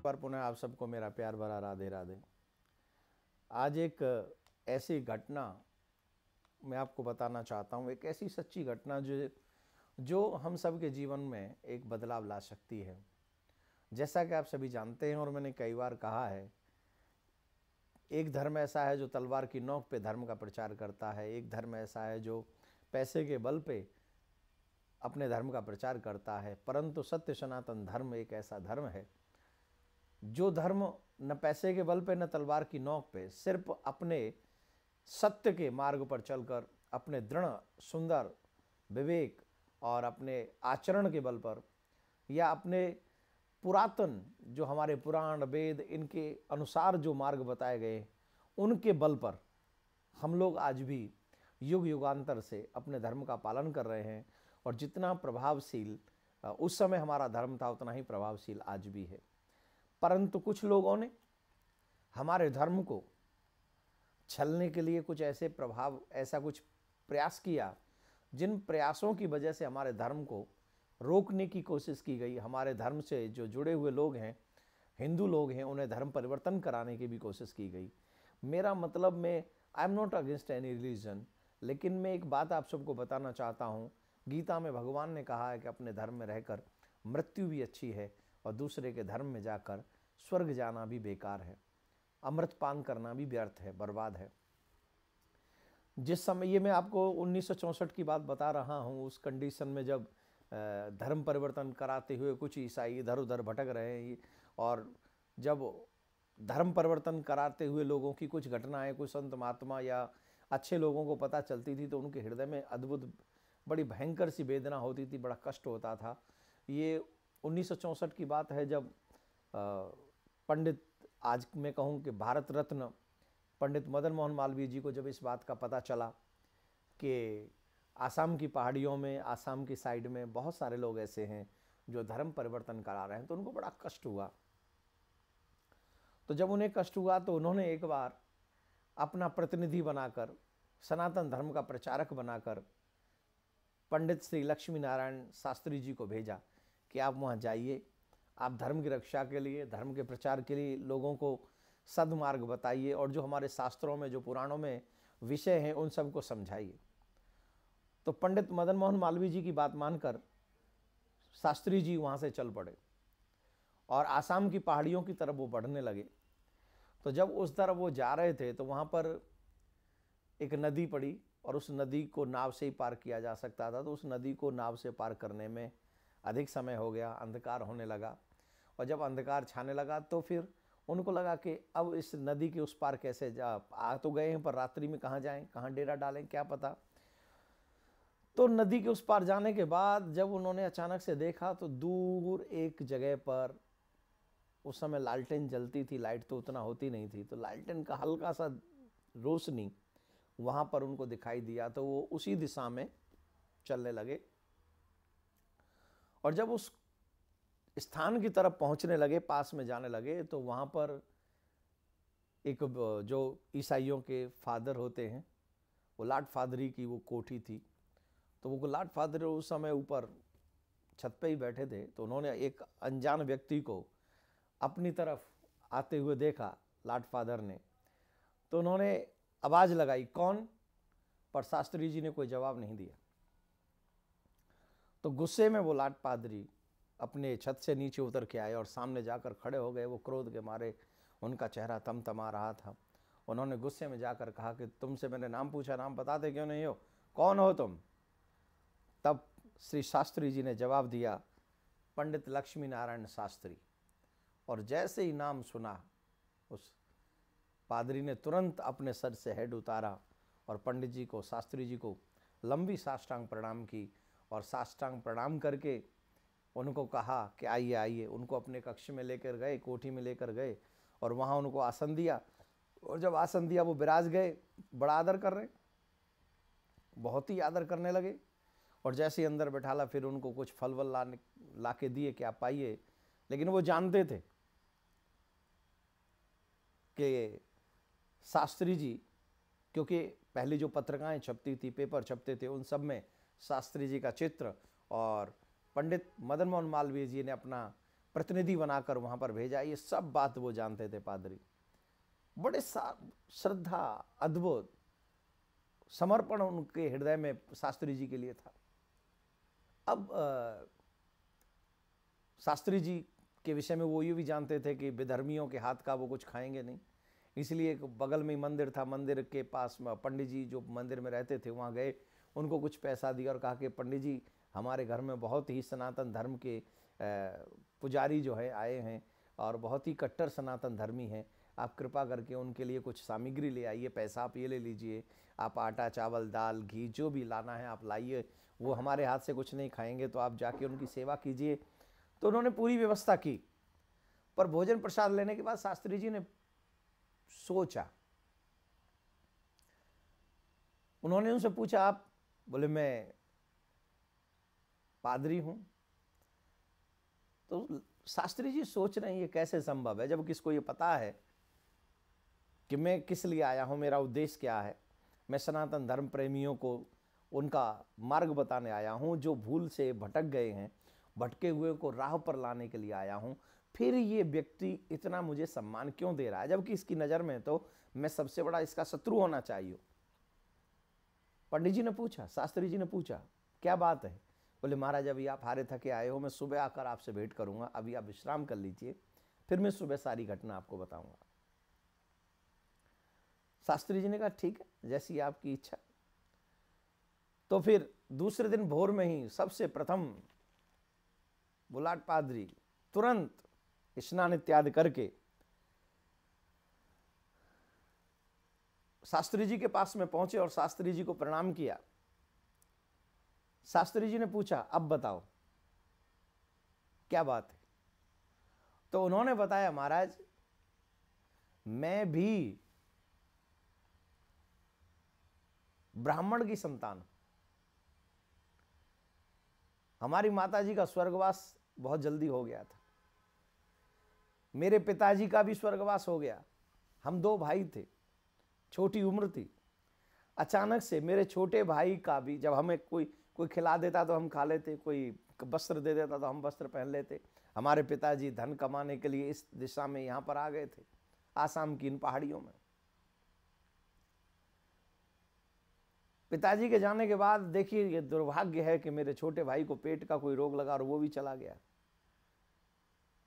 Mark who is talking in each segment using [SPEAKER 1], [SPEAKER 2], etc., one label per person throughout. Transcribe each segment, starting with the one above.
[SPEAKER 1] बार पुनः आप सबको मेरा प्यार भरा राधे राधे। आज एक ऐसी घटना मैं आपको बताना चाहता हूँ, एक ऐसी सच्ची घटना जो हम सब के जीवन में एक बदलाव ला सकती है। जैसा कि आप सभी जानते हैं और मैंने कई बार कहा है, एक धर्म ऐसा है जो तलवार की नोक पे धर्म का प्रचार करता है, एक धर्म ऐसा है जो पैसे के बल पे अपने धर्म का प्रचार करता है, परंतु सत्य सनातन धर्म एक ऐसा धर्म है जो धर्म न पैसे के बल पे न तलवार की नोक पे, सिर्फ अपने सत्य के मार्ग पर चलकर अपने दृढ़ सुंदर विवेक और अपने आचरण के बल पर या अपने पुरातन जो हमारे पुराण वेद इनके अनुसार जो मार्ग बताए गए उनके बल पर हम लोग आज भी युग युगांतर से अपने धर्म का पालन कर रहे हैं। और जितना प्रभावशील उस समय हमारा धर्म था उतना ही प्रभावशील आज भी है। परंतु कुछ लोगों ने हमारे धर्म को छलने के लिए कुछ ऐसा कुछ प्रयास किया, जिन प्रयासों की वजह से हमारे धर्म को रोकने की कोशिश की गई। हमारे धर्म से जो जुड़े हुए लोग हैं, हिंदू लोग हैं, उन्हें धर्म परिवर्तन कराने की भी कोशिश की गई। मेरा मतलब मैं I am not against any religion, लेकिन मैं एक बात आप सबको बताना चाहता हूँ। गीता में भगवान ने कहा है कि अपने धर्म में रहकर मृत्यु भी अच्छी है और दूसरे के धर्म में जाकर स्वर्ग जाना भी बेकार है, अमृत पान करना भी व्यर्थ है, बर्बाद है। जिस समय ये मैं आपको 1964 की बात बता रहा हूँ, उस कंडीशन में जब धर्म परिवर्तन कराते हुए कुछ ईसाई इधर उधर भटक रहे हैं, और जब धर्म परिवर्तन कराते हुए लोगों की कुछ घटनाएं कुछ संत महात्मा या अच्छे लोगों को पता चलती थी तो उनके हृदय में अद्भुत बड़ी भयंकर सी वेदना होती थी, बड़ा कष्ट होता था। ये 1964 की बात है, जब पंडित, आज मैं कहूँ कि भारत रत्न पंडित मदन मोहन मालवीय जी को जब इस बात का पता चला कि आसाम की पहाड़ियों में, आसाम की साइड में बहुत सारे लोग ऐसे हैं जो धर्म परिवर्तन करा रहे हैं, तो उनको बड़ा कष्ट हुआ। तो जब उन्हें कष्ट हुआ तो उन्होंने एक बार अपना प्रतिनिधि बनाकर, सनातन धर्म का प्रचारक बनाकर पंडित श्री लक्ष्मी नारायण शास्त्री जी को भेजा कि आप वहाँ जाइए, आप धर्म की रक्षा के लिए, धर्म के प्रचार के लिए लोगों को सद्मार्ग बताइए और जो हमारे शास्त्रों में, जो पुराणों में विषय हैं उन सबको समझाइए। तो पंडित मदन मोहन मालवीय जी की बात मानकर शास्त्री जी वहाँ से चल पड़े और आसाम की पहाड़ियों की तरफ वो बढ़ने लगे। तो जब उस तरफ वो जा रहे थे तो वहाँ पर एक नदी पड़ी और उस नदी को नाव से ही पार किया जा सकता था। तो उस नदी को नाव से पार करने में अधिक समय हो गया, अंधकार होने लगा, और जब अंधकार छाने लगा तो फिर उनको लगा कि अब इस नदी के उस पार कैसे आ तो गए हैं, पर रात्रि में कहाँ जाएं, कहाँ डेरा डालें, क्या पता। तो नदी के उस पार जाने के बाद जब उन्होंने अचानक से देखा तो दूर एक जगह पर, उस समय लालटेन जलती थी, लाइट तो उतना होती नहीं थी, तो लालटेन का हल्का सा रोशनी वहाँ पर उनको दिखाई दिया। तो वो उसी दिशा में चलने लगे और जब उस स्थान की तरफ पहुंचने लगे, पास में जाने लगे, तो वहाँ पर एक जो ईसाइयों के फादर होते हैं, वो लाट फादरी की वो कोठी थी। तो वो लाट फादर उस समय ऊपर छत पे ही बैठे थे। तो उन्होंने एक अनजान व्यक्ति को अपनी तरफ आते हुए देखा, लाट फादर ने। तो उन्होंने आवाज़ लगाई, कौन? पर शास्त्री जी ने कोई जवाब नहीं दिया। तो गुस्से में वो लाट पादरी अपने छत से नीचे उतर के आए और सामने जाकर खड़े हो गए। वो क्रोध के मारे उनका चेहरा तमतमा रहा था। उन्होंने गुस्से में जाकर कहा कि तुमसे मैंने नाम पूछा, नाम बताते क्यों नहीं हो, कौन हो तुम? तब श्री शास्त्री जी ने जवाब दिया, पंडित लक्ष्मी नारायण शास्त्री। और जैसे ही नाम सुना, उस पादरी ने तुरंत अपने सर से हेड उतारा और पंडित जी को, शास्त्री जी को लंबी साष्टांग प्रणाम की और साष्टांग प्रणाम करके उनको कहा कि आइए आइए। उनको अपने कक्ष में लेकर गए, कोठी में लेकर गए और वहाँ उनको आसन दिया। और जब आसन दिया वो विराज गए, बड़ा आदर कर रहे, बहुत ही आदर करने लगे। और जैसे ही अंदर बैठाला फिर उनको कुछ फल वल ला के दिए कि आप पाइए। लेकिन वो जानते थे कि शास्त्री जी, क्योंकि पहले जो पत्रिकाएं छपती थी, पेपर छपते थे, उन सब में शास्त्री जी का चित्र और पंडित मदन मोहन मालवीय जी ने अपना प्रतिनिधि बनाकर वहां पर भेजा। ये सब बात वो जानते थे पादरी। बड़े श्रद्धा, अद्भुत समर्पण उनके हृदय में शास्त्री जी के लिए था। अब शास्त्री जी के विषय में वो ये भी जानते थे कि विधर्मियों के हाथ का वो कुछ खाएंगे नहीं, इसलिए एक बगल में मंदिर था, मंदिर के पास पंडित जी जो मंदिर में रहते थे वहाँ गए, उनको कुछ पैसा दिया और कहा कि पंडित जी हमारे घर में बहुत ही सनातन धर्म के पुजारी जो है आए हैं और बहुत ही कट्टर सनातन धर्मी हैं, आप कृपा करके उनके लिए कुछ सामग्री ले आइए, पैसा आप ये ले लीजिए, आप आटा चावल दाल घी जो भी लाना है आप लाइए, वो हमारे हाथ से कुछ नहीं खाएंगे, तो आप जाके उनकी सेवा कीजिए। तो उन्होंने पूरी व्यवस्था की। पर भोजन प्रसाद लेने के बाद शास्त्री जी ने सोचा, उन्होंने उनसे पूछा, आप? बोले मैं पादरी हूं। तो शास्त्री जी सोच रहे हैं ये कैसे संभव है, जब किसको ये पता है कि मैं किस लिए आया हूं, मेरा उद्देश्य क्या है। मैं सनातन धर्म प्रेमियों को उनका मार्ग बताने आया हूं, जो भूल से भटक गए हैं, भटके हुए को राह पर लाने के लिए आया हूं। फिर ये व्यक्ति इतना मुझे सम्मान क्यों दे रहा है, जबकि इसकी नज़र में तो मैं सबसे बड़ा इसका शत्रु होना चाहिए। पंडित जी ने पूछा, शास्त्री जी ने पूछा, क्या बात है? बोले महाराज अभी आप हारे थके आए हो, मैं सुबह आकर आपसे भेंट करूंगा, अभी आप विश्राम कर लीजिए, फिर मैं सुबह सारी घटना आपको बताऊंगा। शास्त्री जी ने कहा ठीक है, जैसी आपकी इच्छा। तो फिर दूसरे दिन भोर में ही सबसे प्रथम बुलाट पादरी तुरंत स्नान इत्यादि करके शास्त्री जी के पास में पहुंचे और शास्त्री जी को प्रणाम किया। शास्त्री जी ने पूछा, अब बताओ क्या बात है? तो उन्होंने बताया, महाराज मैं भी ब्राह्मण की संतान, हमारी माताजी का स्वर्गवास बहुत जल्दी हो गया था, मेरे पिताजी का भी स्वर्गवास हो गया, हम दो भाई थे, छोटी उम्र थी। अचानक से मेरे छोटे भाई का भी, जब हमें कोई खिला देता तो हम खा लेते, कोई वस्त्र दे देता तो हम वस्त्र पहन लेते। हमारे पिताजी धन कमाने के लिए इस दिशा में यहाँ पर आ गए थे, आसाम की इन पहाड़ियों में। पिताजी के जाने के बाद देखिए ये दुर्भाग्य है कि मेरे छोटे भाई को पेट का कोई रोग लगा और वो भी चला गया।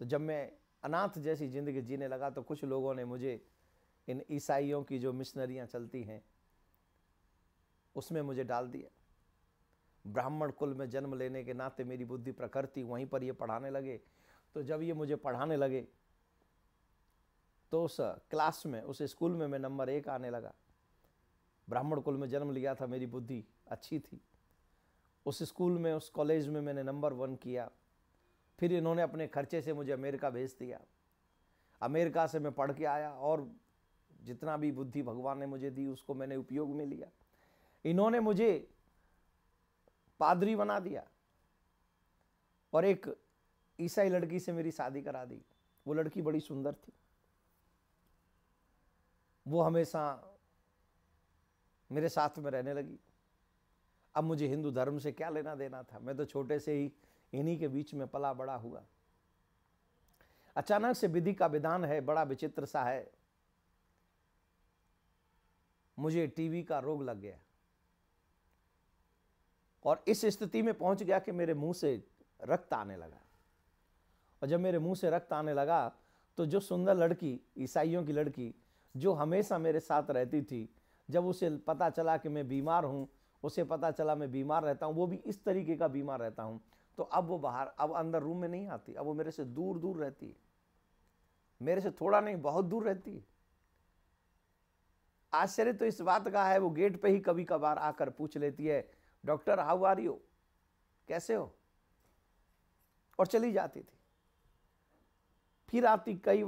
[SPEAKER 1] तो जब मैं अनाथ जैसी जिंदगी जीने लगा तो कुछ लोगों ने मुझे इन ईसाइयों की जो मिशनरियां चलती हैं उसमें मुझे डाल दिया। ब्राह्मण कुल में जन्म लेने के नाते मेरी बुद्धि प्रखर थी, वहीं पर ये पढ़ाने लगे। तो जब ये मुझे पढ़ाने लगे तो उस क्लास में, उस स्कूल में मैं नंबर 1 आने लगा। ब्राह्मण कुल में जन्म लिया था, मेरी बुद्धि अच्छी थी। उस स्कूल में, उस कॉलेज में मैंने नंबर 1 किया। फिर इन्होंने अपने खर्चे से मुझे अमेरिका भेज दिया। अमेरिका से मैं पढ़ के आया और जितना भी बुद्धि भगवान ने मुझे दी उसको मैंने उपयोग में लिया। इन्होंने मुझे पादरी बना दिया और एक ईसाई लड़की से मेरी शादी करा दी। वो लड़की बड़ी सुंदर थी, वो हमेशा मेरे साथ में रहने लगी। अब मुझे हिंदू धर्म से क्या लेना देना था, मैं तो छोटे से ही इन्हीं के बीच में पला बड़ा हुआ। अचानक से विधि का विधान है, बड़ा विचित्र सा है, मुझे टीबी का रोग लग गया और इस स्थिति में पहुंच गया कि मेरे मुंह से रक्त आने लगा। और जब मेरे मुंह से रक्त आने लगा तो जो सुंदर लड़की, ईसाइयों की लड़की जो हमेशा मेरे साथ रहती थी, जब उसे पता चला कि मैं बीमार हूं, उसे पता चला मैं बीमार रहता हूं, वो भी इस तरीके का बीमार रहता हूं, तो अब वो बाहर, अब अंदर रूम में नहीं आती, अब वो मेरे से दूर दूर रहती है। मेरे से थोड़ा नहीं, बहुत दूर रहती है। आश्चर्य तो इस बात का है, वो गेट पे ही कभी कभार आकर पूछ लेती है, डॉक्टर हाउ आर यू, कैसे हो, और चली जाती थी। फिर आती, कई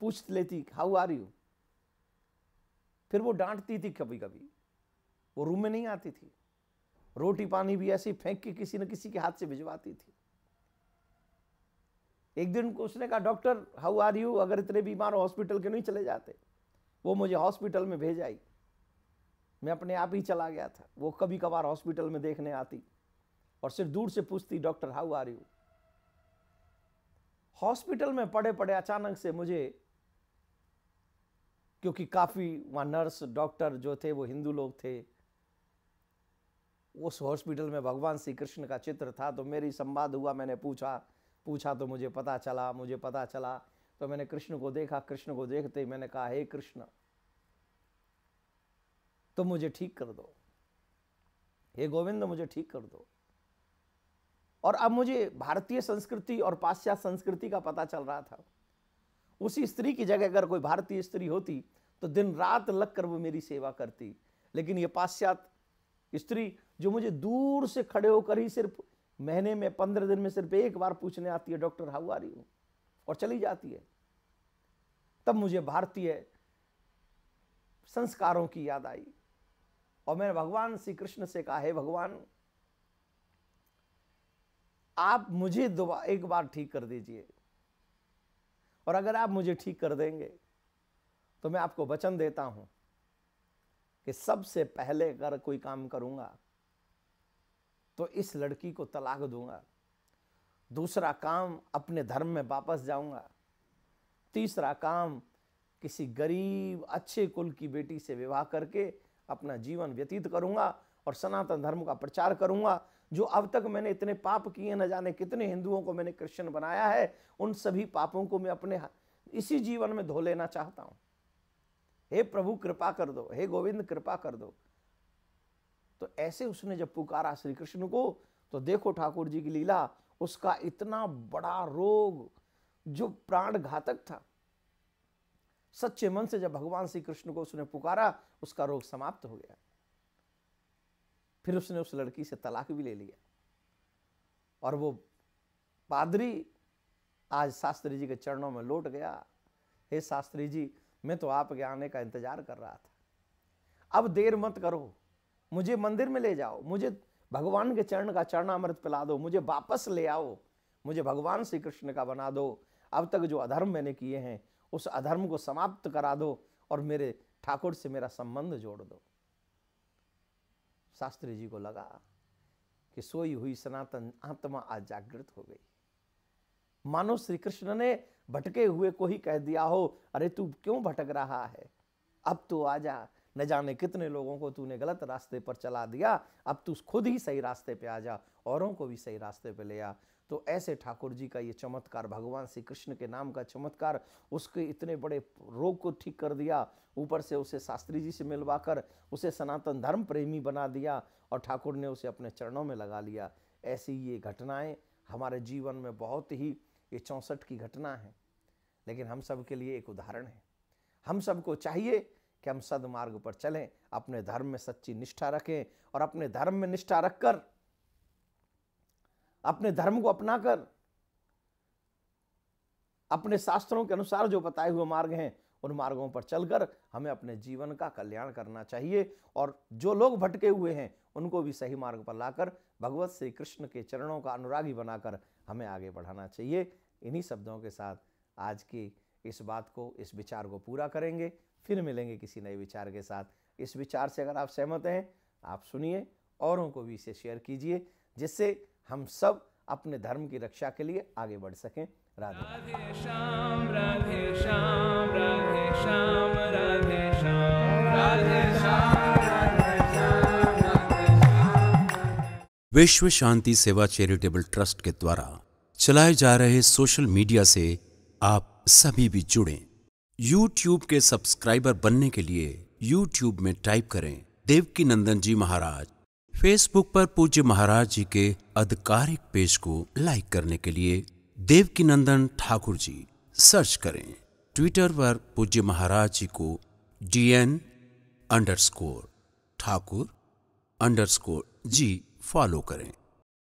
[SPEAKER 1] पूछ लेती हाउ आर यू, फिर वो डांटती थी, कभी कभी वो रूम में नहीं आती थी। रोटी पानी भी ऐसी फेंक के किसी न किसी के हाथ से भिजवाती थी। एक दिन को उसने कहा, डॉक्टर हाउ आर यू, अगर इतने बीमार हो हॉस्पिटल क्यों नहीं चले जाते। वो मुझे हॉस्पिटल में भेज आई, मैं अपने आप ही चला गया था। वो कभी कभार हॉस्पिटल में देखने आती और सिर्फ दूर से पूछती, doctor how are you. Hospital में पड़े पड़े अचानक से मुझे, क्योंकि काफी वहां नर्स डॉक्टर जो थे वो हिंदू लोग थे, उस हॉस्पिटल में भगवान श्री कृष्ण का चित्र था, तो मेरी संवाद हुआ, मैंने पूछा तो मुझे पता चला, तो मैंने कृष्ण को देखा, कृष्ण को देखते ही मैंने कहा, हे कृष्ण तो मुझे ठीक कर दो, हे गोविंद मुझे ठीक कर दो। और अब मुझे भारतीय संस्कृति और पाश्चात्य संस्कृति का पता चल रहा था। उसी स्त्री की जगह अगर कोई भारतीय स्त्री होती तो दिन रात लगकर वो मेरी सेवा करती, लेकिन ये पाश्चात्य स्त्री जो मुझे दूर से खड़े होकर ही सिर्फ महीने में 15 दिन में सिर्फ एक बार पूछने आती है, डॉक्टर हाउ आर यू, और चली जाती है। तब मुझे भारतीय संस्कारों की याद आई और मैंने भगवान श्री कृष्ण से कहा, हे भगवान आप मुझे एक बार ठीक कर दीजिए, और अगर आप मुझे ठीक कर देंगे तो मैं आपको वचन देता हूं कि सबसे पहले अगर कोई काम करूंगा तो इस लड़की को तलाक दूंगा, दूसरा काम अपने धर्म में वापस जाऊंगा, तीसरा काम किसी गरीब अच्छे कुल की बेटी से विवाह करके अपना जीवन व्यतीत करूंगा और सनातन धर्म का प्रचार करूंगा। जो अब तक मैंने इतने पाप किए, न जाने कितने हिंदुओं को मैंने क्रिश्चियन बनाया है, उन सभी पापों को मैं अपने इसी जीवन में धो लेना चाहता हूं। हे प्रभु कृपा कर दो, हे गोविंद कृपा कर दो। तो ऐसे उसने जब पुकारा श्री कृष्ण को, तो देखो ठाकुर जी की लीला, उसका इतना बड़ा रोग जो प्राण घातक था, सच्चे मन से जब भगवान श्री कृष्ण को उसने पुकारा, उसका रोग समाप्त हो गया। फिर उसने उस लड़की से तलाक भी ले लिया। और वो पादरी आज शास्त्री जी के चरणों में लौट गया, हे शास्त्री जी मैं तो आपके आने का इंतजार कर रहा था, अब देर मत करो, मुझे मंदिर में ले जाओ, मुझे भगवान के चरण का चरणामृत पिला दो, मुझे वापस ले आओ, मुझे भगवान श्री कृष्ण का बना दो। अब तक जो अधर्म मैंने किए हैं उस अधर्म को समाप्त करा दो और मेरे ठाकुर से मेरा संबंध जोड़ दो। शास्त्री जी को लगा कि सोई हुई सनातन आत्मा आज जागृत हो गई, मानो श्री कृष्ण ने भटके हुए को ही कह दिया हो, अरे तू क्यों भटक रहा है, अब तो आजा, न जाने कितने लोगों को तूने गलत रास्ते पर चला दिया, अब तू खुद ही सही रास्ते पे आ जा, औरों को भी सही रास्ते पे ले आ। तो ऐसे ठाकुर जी का ये चमत्कार, भगवान श्री कृष्ण के नाम का चमत्कार, उसके इतने बड़े रोग को ठीक कर दिया, ऊपर से उसे शास्त्री जी से मिलवाकर उसे सनातन धर्म प्रेमी बना दिया और ठाकुर ने उसे अपने चरणों में लगा लिया। ऐसी ये घटनाएं हमारे जीवन में बहुत ही, ये 64 की घटना है, लेकिन हम सब के लिए एक उदाहरण है। हम सबको चाहिए कि हम सदमार्ग पर चलें, अपने धर्म में सच्ची निष्ठा रखें और अपने धर्म में निष्ठा रखकर, अपने धर्म को अपनाकर, अपने शास्त्रों के अनुसार जो बताए हुए मार्ग हैं उन मार्गों पर चलकर हमें अपने जीवन का कल्याण करना चाहिए। और जो लोग भटके हुए हैं उनको भी सही मार्ग पर लाकर भगवत श्री कृष्ण के चरणों का अनुरागी बनाकर हमें आगे बढ़ाना चाहिए। इन्हीं शब्दों के साथ आज की इस बात को, इस विचार को पूरा करेंगे। फिर मिलेंगे किसी नए विचार के साथ। इस विचार से अगर आप सहमत हैं, आप सुनिए, औरों को भी इसे शेयर कीजिए, जिससे हम सब अपने धर्म की रक्षा के लिए आगे बढ़ सकें। राधे
[SPEAKER 2] राधे श्याम, राधे श्याम, राधे श्याम, राधे श्याम, राधे श्याम, राधे श्याम, राधे श्याम।
[SPEAKER 3] विश्व शांति सेवा चैरिटेबल ट्रस्ट के द्वारा चलाए जा रहे सोशल मीडिया से आप सभी भी जुड़ें। YouTube के सब्सक्राइबर बनने के लिए YouTube में टाइप करें देवकीनंदन जी महाराज। फेसबुक पर पूज्य महाराज जी के आधिकारिक पेज को लाइक करने के लिए देवकीनंदन ठाकुर जी सर्च करें। ट्विटर पर पूज्य महाराज जी को DN_ठाकुर_जी फॉलो करें।